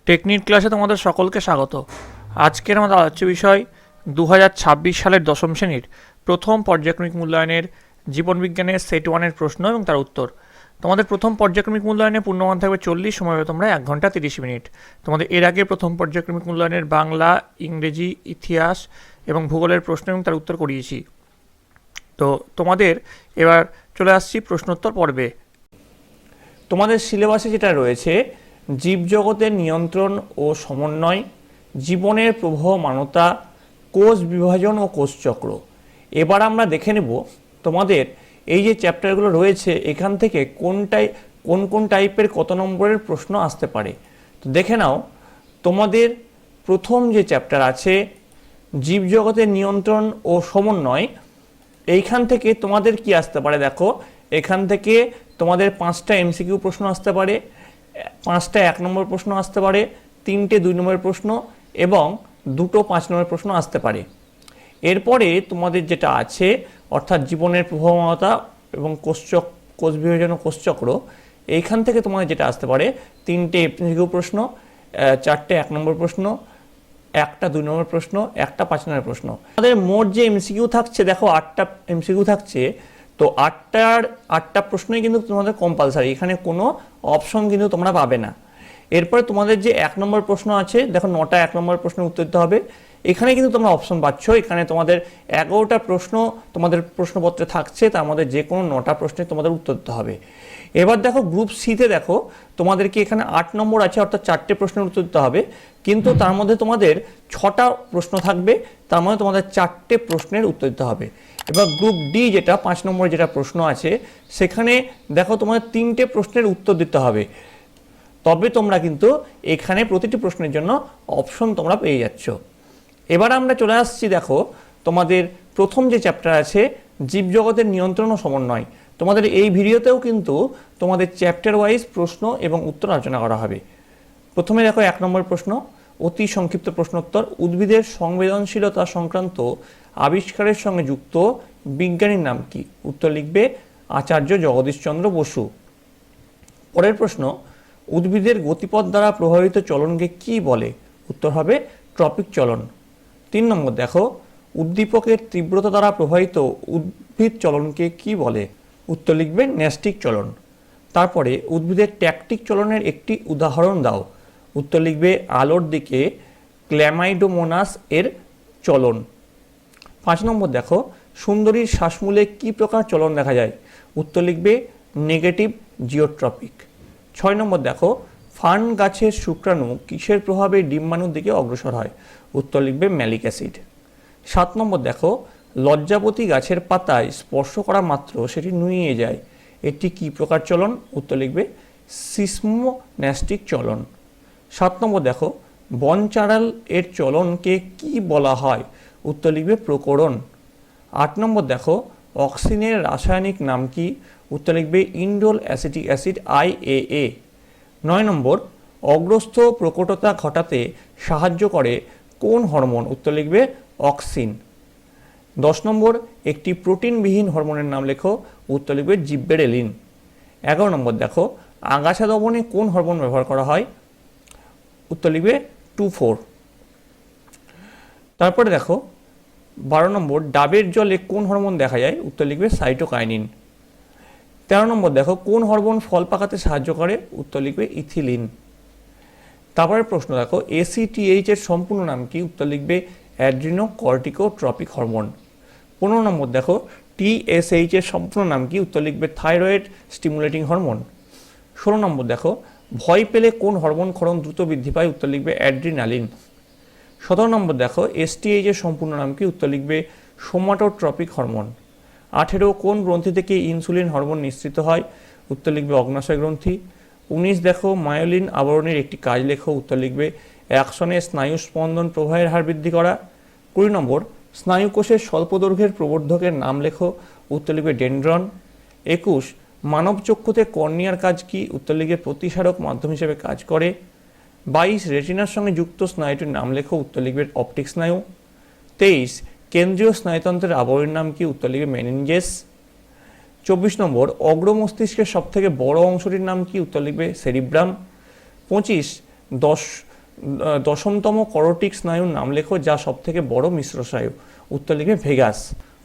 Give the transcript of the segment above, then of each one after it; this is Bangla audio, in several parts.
টেকনিক ক্লাসে তোমাদের সকলকে স্বাগত। আজকের আমাদের আলোচ্য বিষয় 2026 সালের দশম শ্রেণীর প্রথম পর্যায়ক্রমিক মূল্যায়নের জীবনবিজ্ঞানের সেট ওয়ানের প্রশ্ন এবং তার উত্তর। তোমাদের প্রথম পর্যায়ক্রমিক মূল্যায়নে পূর্ণমান থাকবে 40, সময় হবে তোমরা 1 ঘন্টা 30 মিনিট। তোমাদের এর আগে প্রথম পর্যায়ক্রমিক মূল্যায়নের বাংলা, ইংরেজি, ইতিহাস এবং ভূগোলের প্রশ্ন এবং তার উত্তর করিয়েছি। তো তোমাদের এবার চলে আসছি প্রশ্নোত্তর পর্বে। তোমাদের সিলেবাসে যেটা রয়েছে, জীবজগতের নিয়ন্ত্রণ ও সমন্বয়, জীবনের প্রবহমানতা, কোষ বিভাজন ও কোষচক্র। এবার আমরা দেখে নেব তোমাদের এই যে চ্যাপ্টারগুলো রয়েছে এখান থেকে কোন টাইপের কত নম্বরের প্রশ্ন আসতে পারে। তো দেখে নাও, তোমাদের প্রথম যে চ্যাপ্টার আছে জীবজগতের নিয়ন্ত্রণ ও সমন্বয়, এইখান থেকে তোমাদের কি আসতে পারে দেখো, এখান থেকে তোমাদের 5টা এমসিকিউ প্রশ্ন আসতে পারে, 5টা 1 নম্বর প্রশ্ন আসতে পারে, 3টে 2 নম্বরের প্রশ্ন এবং 2টো 5 নম্বরের প্রশ্ন আসতে পারে। এরপরে তোমাদের যেটা আছে অর্থাৎ জীবনের প্রবহমানতা এবং কোষ বিভাজন ও কোষচক্র, এইখান থেকে তোমাদের যেটা আসতে পারে 3টে এমসিকিউ প্রশ্ন, 4টে 1 নম্বর প্রশ্ন, 1টা 2 নম্বর প্রশ্ন, 1টা 5 নম্বর প্রশ্ন। আমাদের মোট যে এমসিকিউ থাকছে দেখো 8টা এমসিকিউ থাকছে। তো 8টা প্রশ্নই কিন্তু তোমাদের কম্পালসারি, এখানে কোনো অপশন কিন্তু তোমরা পাবে না। এরপরে তোমাদের যে 1 নম্বর প্রশ্ন আছে দেখো, 9টা 1 নম্বর প্রশ্নের উত্তর দিতে হবে। এখানে কিন্তু তোমরা অপশন পাচ্ছ, এখানে তোমাদের 11টা প্রশ্ন তোমাদের প্রশ্নপত্রে থাকছে, তার মধ্যে যে কোনো 9টা প্রশ্নে তোমাদের উত্তর দিতে হবে। এবার দেখো গ্রুপ সিতে দেখো তোমাদেরকে এখানে 8 নম্বর আছে, অর্থাৎ 4টে প্রশ্নের উত্তর দিতে হবে, কিন্তু তার মধ্যে তোমাদের 6টা প্রশ্ন থাকবে, তার মধ্যে তোমাদের 4টে প্রশ্নের উত্তর দিতে হবে। এবার গ্রুপ ডি যেটা 5 নম্বরে যেটা প্রশ্ন আছে, সেখানে দেখো তোমাদের 3টে প্রশ্নের উত্তর দিতে হবে, তবে তোমরা কিন্তু এখানে প্রতিটি প্রশ্নের জন্য অপশন তোমরা পেয়ে যাচ্ছ। এবার আমরা চলে আসছি দেখো তোমাদের প্রথম যে চ্যাপ্টার আছে জীবজগতের নিয়ন্ত্রণ ও সমন্বয়। তোমাদের এই ভিডিওতেও কিন্তু তোমাদের চ্যাপ্টার ওয়াইজ প্রশ্ন এবং উত্তর আলোচনা করা হবে। প্রথমে দেখো 1 নম্বর প্রশ্ন, অতি সংক্ষিপ্ত প্রশ্নোত্তর। উদ্ভিদের সংবেদনশীলতা সংক্রান্ত আবিষ্কারের সঙ্গে যুক্ত বিজ্ঞানীর নাম কি? উত্তর লিখবে আচার্য জগদীশচন্দ্র বসু। পরের প্রশ্ন, উদ্ভিদের গতিপথ দ্বারা প্রভাবিত চলনকে কি বলে? উত্তর হবে ট্রপিক চলন। 3 নম্বর দেখো, উদ্দীপকের তীব্রতা দ্বারা প্রভাবিত উদ্ভিদ চলনকে কি বলে? উত্তর লিখবে ন্যাস্টিক চলন। তারপরে উদ্ভিদের ট্যাকটিক চলনের একটি উদাহরণ দাও। উত্তর লিখবে আলোর দিকে ক্ল্যামাইডোমোনাস এর চলন। 5 নম্বর দেখো, সুন্দরীর শ্বাসমূলে কি প্রকার চলন দেখা যায়? উত্তর লিখবে নেগেটিভ জিওট্রপিক। 6 নম্বর দেখো, ফার্ন গাছের শুক্রাণু কিসের প্রভাবে ডিম্বাণুর দিকে অগ্রসর হয়? উত্তর লিখবে ম্যালিক অ্যাসিড। 7 নম্বর দেখো, লজ্জাবতী গাছের পাতায় স্পর্শ করা মাত্র সেটি নুয়ে যায়, এটি কি প্রকার চলন? উত্তর লিখবে সিসমোন্যাস্টিক চলন। 7 নম্বর দেখো, বনচাঁড়াল এর চলনকে কি বলা হয়? উত্তর লিখবে প্রকরণ। 8 নম্বর দেখো, অক্সিনের রাসায়নিক নাম কি? উত্তর লিখবে ইন্ডোল অ্যাসিটিক অ্যাসিড IAA। 9 নম্বর, অগ্রস্থ প্রকটতা ঘটাতে সাহায্য করে কোন হরমোন? উত্তর লিখবে অক্সিন। 10 নম্বর, একটি প্রোটিনবিহীন হরমোনের নাম লেখো। উত্তর লিখবে জিব্বেরেলিন। 11 নম্বর দেখো, আগাছা দমনে কোন হরমোন ব্যবহার করা হয়? উত্তর লিখবে 2,4। তারপরে দেখো 12 নম্বর, ডাবের জলে কোন হরমোন দেখা যায়? উত্তর লিখবে সাইটোকাইনিন। 13 নম্বর দেখো, কোন হরমোন ফল পাকাতে সাহায্য করে? উত্তর লিখবে ইথিলিন। তারপরে প্রশ্ন দেখো, ACTH এর সম্পূর্ণ নাম কি? উত্তর লিখবে অ্যাড্রিনোকর্টিকোট্রপিক হরমোন। 15 নম্বর দেখো, TSH এর সম্পূর্ণ নাম কি? উত্তর লিখবে থাইরয়েড স্টিমুলেটিং হরমোন। 16 নম্বর দেখো, ভয় পেলে কোন হরমোন ক্ষরণ দ্রুত বৃদ্ধি পায়? উত্তর লিখবে অ্যাড্রিনালিন। 17 নম্বর দেখো, STH এর সম্পূর্ণ নাম কি? উত্তর লিখবে সোমাটোট্রপিক হরমোন। 18, কোন গ্রন্থি থেকে ইনসুলিন হরমোন নিঃসৃত হয়? উত্তর লিখবে অগ্নাশয় গ্রন্থি। 19 দেখো, মায়োলিন আবরণীর একটি কাজ লেখো। উত্তর লিখবে অ্যাকশনে স্নায়ু স্পন্দন প্রবাহের হার বৃদ্ধি করা। 20 নম্বর, স্নায়ুকোষের স্বল্প দৈর্ঘ্যের প্রবর্ধকের নাম লেখো। উত্তর লিখবে ডেনড্রন। 21, মানব চক্ষুতে কর্নিয়ার কাজ কি? উত্তর লিখবে প্রতিসারক মাধ্যম হিসেবে কাজ করে। 22, রেটিনার সঙ্গে যুক্ত স্নায়ুটির নাম লেখো। উত্তর লিখবে অপটিক স্নায়ু। 23, কেন্দ্রীয় স্নায়ুতন্ত্রের আবরণীর নাম কি? উত্তর লিখবে মেনিনজেস। 24 নম্বর, অগ্র মস্তিষ্কের সবথেকে বড় অংশটির নাম কি? উত্তর লিখবে সেরিব্রাম। 25, দশমতম করোটিক স্নায়ুর নাম লেখো যা সবথেকে বড় মিশ্র স্নায়ু। উত্তর লিখবে ভেগাস।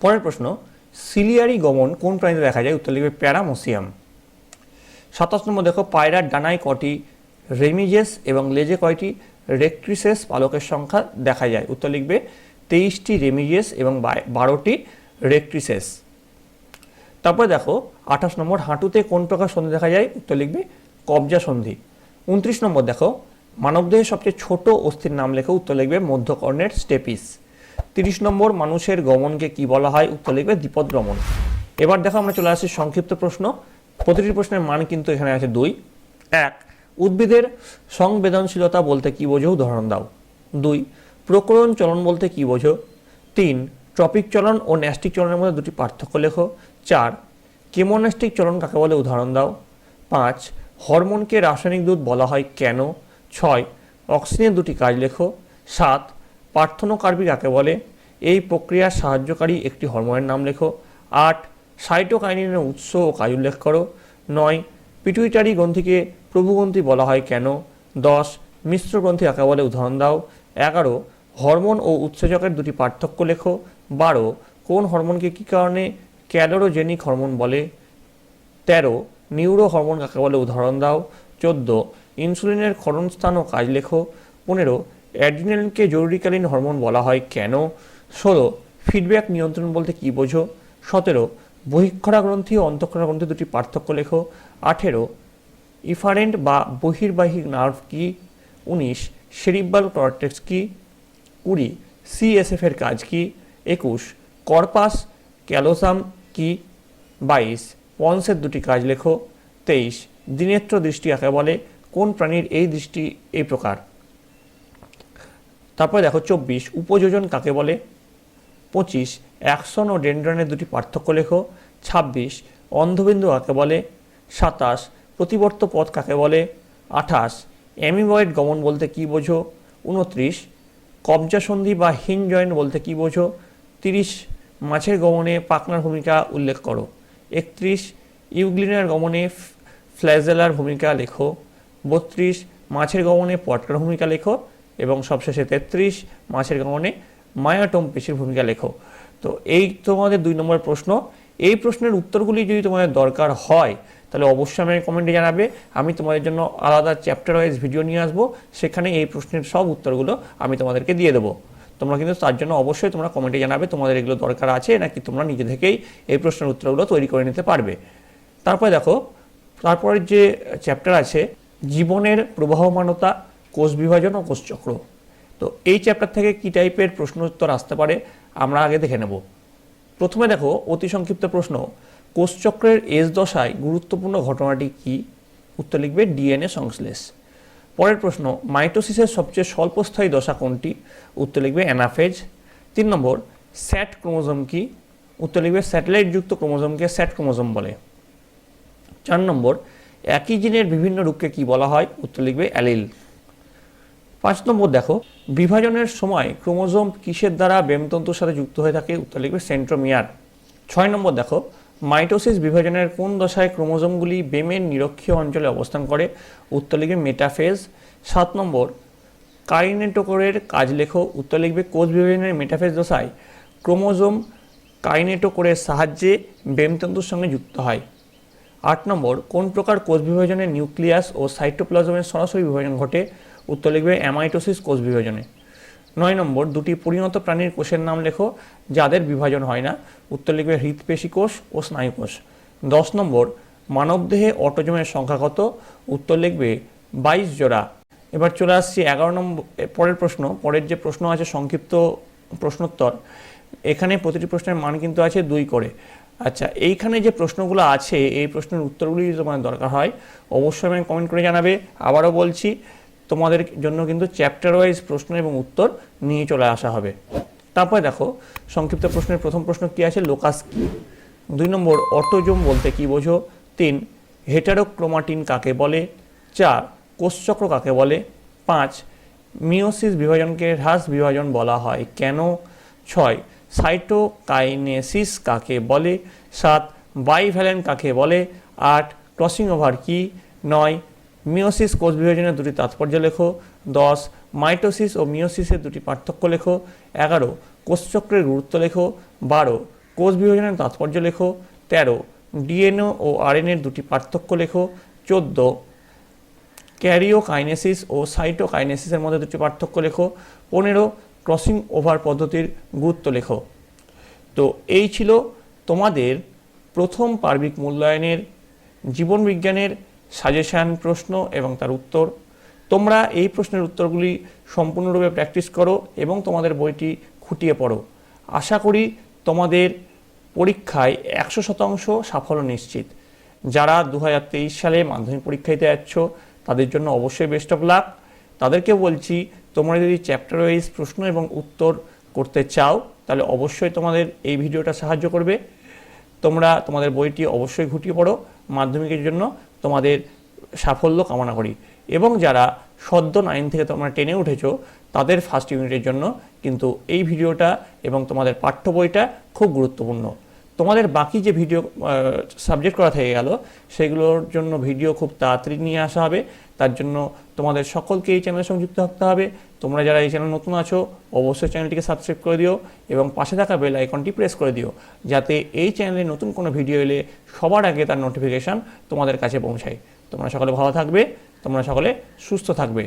পরের প্রশ্ন, সিলিয়ারি গমন কোন প্রাণীতে দেখা যায়? উত্তর লিখবে প্যারামোসিয়াম। 27 নম্বর দেখো, পায়রার ডানায় কটি রেমিজেস এবং লেজে কয়টি রেক্ট্রিসেস পালকের সংখ্যা দেখা যায়? উত্তর লিখবে 23টি রেমিজেস এবং 12টি রেক্ট্রিসেস। তারপরে দেখো 28 নম্বর, হাঁটুতে কোন প্রকার সন্ধি দেখা যায়? উত্তর লিখবে কবজা সন্ধি। 29 নম্বর দেখো, মানবদেহের সবচেয়ে ছোট অস্থির নাম লেখো। উত্তর লিখবে মধ্যকর্ণের স্টেপিস। 30 নম্বর, মানুষের গমনকে কি বলা হয়? উত্তর লিখবে দ্বিপদ গমন। এবার দেখো আমরা চলে আসছি সংক্ষিপ্ত প্রশ্ন। প্রতিটি প্রশ্নের মান কিন্তু এখানে আছে 2। 1, উদ্ভিদের সংবেদনশীলতা বলতে কি বোঝো? উদাহরণ দাও। 2, প্রকরণ চলন বলতে কি বোঝো? 3, ট্রপিক চলন ও ন্যাস্টিক চলনের মধ্যে দুটি পার্থক্য লেখো। 4, কেমোন্যাস্টিক চলন কাকে বলে? উদাহরণ দাও। 5, হরমোনকে রাসায়নিক দুধ বলা হয় কেন? 6, অক্সিজেনের দুটি কাজ লেখো। 7, পার্থেনোকার্পি কাকে বলে? এই প্রক্রিয়ার সাহায্যকারী একটি হরমোনের নাম লেখো। 8, সাইটোকাইনিনের উৎস ও কাজ উল্লেখ করো। 9, পিটুইটারি গ্রন্থিকে প্রভুগ্রন্থি বলা হয় কেন? 10, মিশ্র গ্রন্থি কাকে বলে? উদাহরণ দাও। 11, হরমোন ও উৎসেচকের দুটি পার্থক্য লেখো। 12, কোন হরমোনকে কী কারণে ক্যালোরোজেনিক হরমোন বলে? 13, নিউরো হরমোন কাকে বলে? উদাহরণ দাও। 14, ইনসুলিনের ক্ষরণস্থান ও কাজ লেখো। 15, অ্যাড্রিনালিনকে জরুরিকালীন হরমোন বলা হয় কেন? 16, ফিডব্যাক নিয়ন্ত্রণ বলতে কি বোঝো? 17, বহিঃক্ষরা গ্রন্থি ও অন্তঃক্ষরা গ্রন্থি দুটি পার্থক্য লেখো। 18, ইফারেন্ট বা বহির্বাহী নার্ভ কি? 19, সেরিব্রাল কর্টেক্স কি? 20, সিএসএফ এর কাজ কি? 21, কর্পাস ক্যালোসাম কি? 22, পন্সের দুটি কাজ লেখো। 23, দ্বিনেত্র দৃষ্টি কাকে বলে? কোন প্রাণীর এই দৃষ্টি এই প্রকার? তারপরে দেখো 24, উপযোজন কাকে বলে? 25, অ্যাকসন ও ডেনড্রনের দুটি পার্থক্য লেখো। 26, অন্ধবিন্দু কাকে বলে? 27, প্রতিবর্ত পথ কাকে বলে? 28, অ্যামিবয়েড গমন বলতে কি বোঝো? 29, কবজা সন্ধি বা হিঞ্জ জয়েন্ট বলতে কি বোঝো? 30, মাছের গমনে পাখনার ভূমিকা উল্লেখ করো। 31, ইউগ্লিনার গমনে ফ্ল্যাজেলার ভূমিকা লেখো। 32, মাছের গমনে পটকার ভূমিকা লেখো। এবং সবশেষে 33, মাছের গমনে মায়াটোম পেশির ভূমিকা লেখো। তো এই তোমাদের 2 নম্বর প্রশ্ন। এই প্রশ্নের উত্তরগুলি যদি তোমাদের দরকার হয় তাহলে অবশ্যই আমাকে কমেন্টে জানাবে। আমি তোমাদের জন্য আলাদা চ্যাপ্টার ওয়াইজ ভিডিও নিয়ে আসবো, সেখানে এই প্রশ্নের সব উত্তরগুলো আমি তোমাদেরকে দিয়ে দেবো। তোমরা কিন্তু তার জন্য অবশ্যই তোমরা কমেন্টে জানাবে তোমাদের এগুলো দরকার আছে নাকি তোমরা নিজে থেকেই এই প্রশ্নের উত্তরগুলো তৈরি করে নিতে পারবে। তারপরে দেখো, তারপরের যে চ্যাপ্টার আছে জীবনের প্রবাহমানতা, কোষ বিভাজন ও কোষচক্র। তো এই চ্যাপ্টার থেকে কী টাইপের প্রশ্ন উত্তর আসতে পারে আমরা আগে দেখে নেব। প্রথমে দেখো অতি সংক্ষিপ্ত প্রশ্ন, কোষচক্রের এস দশায় গুরুত্বপূর্ণ ঘটনাটি কি? উত্তর লিখবে ডিএনএ সংশ্লেষ। পরের প্রশ্ন, মাইটোসিসের সবচেয়ে স্বল্পস্থায়ী দশা কোনটি? উত্তর লিখবে অ্যানাফেজ। 3 নম্বর, স্যাট ক্রোমোজোম কি? উত্তর লিখবে স্যাটেলাইটযুক্ত ক্রোমোজোমকে স্যাট ক্রোমোজোম বলে। 4 নম্বর, একই জিনের বিভিন্ন রূপকে কি বলা হয়? উত্তর লিখবে অ্যালিল। 5 নম্বর দেখো, বিভাজনের সময় ক্রোমোজোম কিসের দ্বারা বেমতন্তুর সাথে যুক্ত হয়ে থাকে? উত্তর লিখবে সেন্ট্রোমিয়ার। 6 নম্বর দেখো, মাইটোসিস বিভাজনের কোন দশায় ক্রোমোজোমগুলি বেমের নিরক্ষীয় অঞ্চলে অবস্থান করে? উত্তর লিখবে মেটাফেজ। 7 নম্বর, কাইনেটোকোরের কাজ লেখো। উত্তর লিখবে কোষ বিভাজনের মেটাফেজ দশায় ক্রোমোজোম কাইনেটোকোরের সাহায্যে বেমতন্তুর সঙ্গে যুক্ত হয়। 8 নম্বর, কোন প্রকার কোষ বিভাজনের নিউক্লিয়াস ও সাইটোপ্লাজমের সরাসরি বিভাজন ঘটে? উত্তর লিখবে অ্যামাইটোসিস কোষ বিভাজনে। 9 নম্বর, দুটি পরিণত প্রাণীর কোষের নাম লেখো যাদের বিভাজন হয় না। উত্তর লিখবে হৃৎপেশী কোষ ও স্নায়ু কোষ। 10 নম্বর, মানবদেহে অটোজোমের সংখ্যা কত? উত্তর লিখবে 22 জোড়া। এবার চলে আসছি 11 নম্বর পরের প্রশ্ন। পরের যে প্রশ্ন আছে সংক্ষিপ্ত প্রশ্নোত্তর, এখানে প্রতিটি প্রশ্নের মান কিন্তু আছে 2 করে। আচ্ছা, এইখানে যে প্রশ্নগুলো আছে এই প্রশ্নের উত্তরগুলি যদি তোমার দরকার হয় অবশ্যই আমাকে কমেন্ট করে জানাবে। আবারও বলছি, তোমাদের জন্য কিন্তু চ্যাপ্টার ওয়াইজ প্রশ্ন এবং উত্তর নিয়ে চলে আসা হবে। তারপরে দেখো সংক্ষিপ্ত প্রশ্নের প্রথম প্রশ্ন কি আছে? লোকাস কি? 2 নম্বর, অটোজোম বলতে কি বোঝো? 3, হেটারোক্রোমাটিন কাকে বলে? 4, কোষচক্র কাকে বলে? 5, মিওসিস বিভাজনকে হ্রাস বিভাজন বলা হয় কেন? 6, সাইটোকাইনেসিস কাকে বলে? 7, বাইভ্যালেন্ট কাকে বলে? 8, ক্রসিং ওভার কি? 9, মিওসিস কোষ বিভাজনের দুটি তাৎপর্য লেখো। 10 মাইটোসিস ও মিওসিসের দুটি পার্থক্য লেখো। 11 কোষচক্রের গুরুত্ব লেখো। 12 কোষ বিভাজনের তাৎপর্য লেখো। 13 ডিএনএ ও আরএনএর দুটি পার্থক্য লেখো। 14 ক্যারিওকাইনেসিস ও সাইটোকাইনেসিসের মধ্যে দুটি পার্থক্য লেখো। 15 ক্রসিং ওভার পদ্ধতির গুরুত্ব লেখো। তো এই ছিল তোমাদের প্রথম পার্বিক মূল্যায়নের জীবনবিজ্ঞানের সাজেশান প্রশ্ন এবং তার উত্তর। তোমরা এই প্রশ্নের উত্তরগুলি সম্পূর্ণরূপে প্র্যাকটিস করো এবং তোমাদের বইটি খুঁটিয়ে পড়ো। আশা করি তোমাদের পরীক্ষায় 100% সাফল্য নিশ্চিত। যারা 2023 সালে মাধ্যমিক পরীক্ষা দিতে যাচ্ছ তাদের জন্য অবশ্যই বেস্ট অফ লাক। তাদেরকে বলছি, তোমরা যদি চ্যাপ্টার ওয়াইজ প্রশ্ন এবং উত্তর করতে চাও তাহলে অবশ্যই তোমাদের এই ভিডিওটা সাহায্য করবে। তোমরা তোমাদের বইটি অবশ্যই ঘুটিয়ে পড়ো। মাধ্যমিকের জন্য তোমাদের সাফল্য কামনা করি। এবং যারা সদ্য 9 থেকে তোমরা 10-এ উঠেছো তাদের ফার্স্ট ইউনিটের জন্য কিন্তু এই ভিডিওটা এবং তোমাদের পাঠ্য বইটা খুব গুরুত্বপূর্ণ। তোমাদের বাকি যে ভিডিও সাবজেক্ট করা থেকে গেল সেগুলোর জন্য ভিডিও খুব তাড়াতাড়ি নিয়ে আসা হবে। তার জন্য তোমাদের সকলকে এই চ্যানেলের সঙ্গে যুক্ত থাকতে হবে। তোমরা যারা এই চ্যানেল নতুন আছো অবশ্যই চ্যানেলটিকে সাবস্ক্রাইব করে দিও এবং পাশে থাকা বেল আইকনটি প্রেস করে দিও, যাতে এই চ্যানেলে নতুন কোনো ভিডিও এলে সবার আগে তার নোটিফিকেশান তোমাদের কাছে পৌঁছায়। তোমরা সকলে ভালো থাকবে, তোমরা সকলে সুস্থ থাকবে।